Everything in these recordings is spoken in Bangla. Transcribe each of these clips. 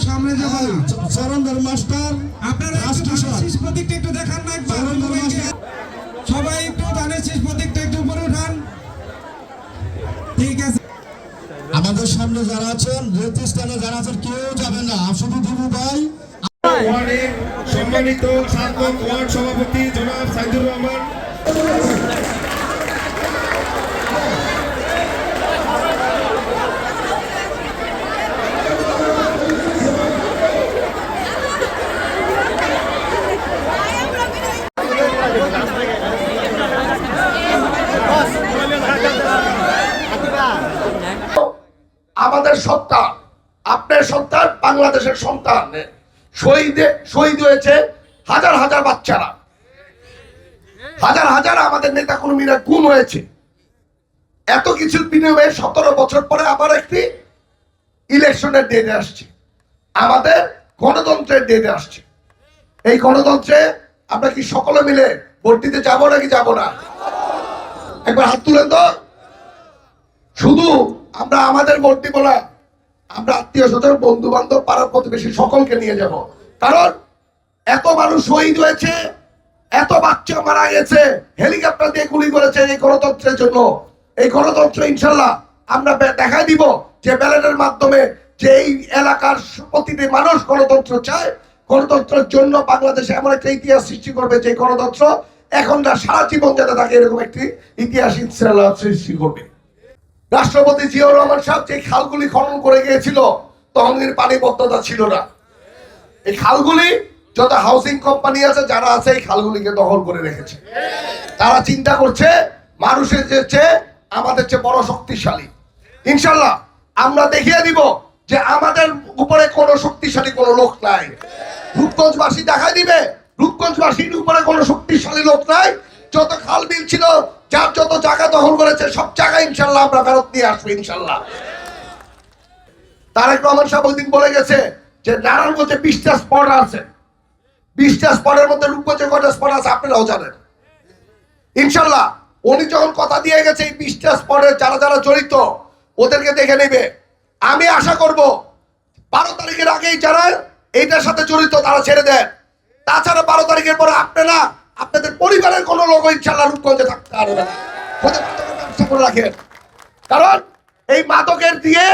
সামনে যাবো চরণধর মাস্টার, আপনারা শীষ প্রতীকটা একটু দেখান না একবার, সবাই একটু ধানের শীষ প্রতীকটা একটু উপরে উঠান। ঠিক আছে, আমাদের সামনে যারা আছেন, রেতি স্থানে যারা আছেন, কেউ যাবে না, শুধু দিবু ভাই। ওয়ার্ডের সম্মানিত সার্বক ওয়ার্ড সভাপতি জনাব সাইদুর রহমান, আমাদের সন্তান, আপনার সন্তান, বাংলাদেশের সন্তান শহীদ হয়েছে হাজার হাজার বাচ্চারা, হাজার হাজার আমাদের নেতা কর্মীরা গুম হয়েছে। এত কিছুর বিনিময়ে 17 বছর পরে আবার একটি ইলেকশনের ডেটে আসছে, আমাদের গণতন্ত্রের ডেটে আসছে। এই গণতন্ত্রে আমরা কি সকলে মিলে ভোট দিতে যাবো নাকি যাবো না? একবার হাত তুলেন তো। শুধু আমরা আমাদের ভোট দিব না, আমরা আত্মীয় স্বজন, বন্ধু বান্ধব, পাড়ার প্রতিবেশী সকলকে নিয়ে যাব। কারণ এত মানুষ শহীদ হয়েছে, এত বাচ্চা মারা গেছে, হেলিকপ্টার দিয়ে গুলি করেছে এই গণতন্ত্রের জন্য। এই গণতন্ত্র ইনশাল্লাহ আমরা দেখাই দিব যে ব্যালটের মাধ্যমে যে এই এলাকার প্রতিটি মানুষ গণতন্ত্র চায়। গণতন্ত্রের জন্য বাংলাদেশে এমন একটা ইতিহাস সৃষ্টি করবে যে গণতন্ত্র এখন না সারা জীবন যাতে থাকে, এরকম একটি ইতিহাস ইনশাল্লাহ সৃষ্টি করবে। রাষ্ট্রপতি জিয়াউর রহমান সাহেব যে খালগুলি খনন করে গিয়েছিল, তখন পানিবদ্ধতা ছিল না। এই খালগুলি যত হাউসিং কোম্পানি আছে, যারা আছে, এই খালগুলিকে দখল করে রেখেছে। তারা চিন্তা করছে মানুষের চেয়ে আমাদের চেয়ে বড় শক্তিশালী। ইনশাল্লাহ আমরা দেখিয়ে দিব যে আমাদের উপরে কোনো শক্তিশালী কোনো লোক নাই। রূপগঞ্জবাসী দেখাই দিবে রূপগঞ্জবাসীর উপরে কোনো শক্তিশালী লোক নাই। যত খাল বিল ছিল, যার যত জায়গা দখল করেছে, সব জায়গায় ইনশাল্লাহ আমরা ফেরত নিয়ে আসবো ইনশাল্লাহ। তারেক রহমান সাহেব ওই দিন বলে গেছে যে নারায়ণগঞ্জে 20টা স্পট আছে, 20টা স্পটের মধ্যে রূপগঞ্জে কয়টা স্পট আছে আপনারাও জানেন। ইনশাল্লাহ উনি যখন কথা দিয়ে গেছে এই 20টা স্পটে যারা যারা জড়িত ওদেরকে দেখে নেবে। আমি আশা করব 12 তারিখের আগেই যারা এইটার সাথে জড়িত তারা ছেড়ে দেন। তাছাড়া 12 তারিখের পরে আপনারা আপনাদের পরিবারের কোনো লোক ইনশাল্লাহ রূপগঞ্জে থাকতে পারবে না। ব্যবসা করে রাখেন, কারণ এই মাদকের দিয়ে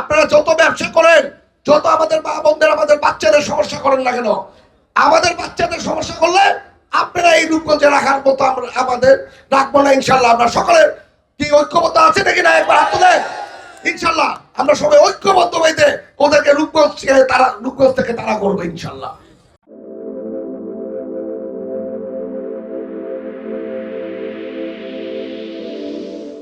আপনারা যত ব্যবসা করেন, যত আমাদের মা বোনদের, আমাদের বাচ্চাদের সমস্যা করেন না কেন, আমাদের বাচ্চাদের সমস্যা করলে আপনারা এই রূপগঞ্জে রাখার মতো আমাদের রাখবো না ইনশাল্লাহ। আমরা সকলের কি ঐক্যবদ্ধ আছে নাকি না একবার হাত তুলে। ইনশাল্লাহ আমরা সবাই ঐক্যবদ্ধ হইতে ওদেরকে রূপগঞ্জ থেকে তারা করবো ইনশাল্লাহ।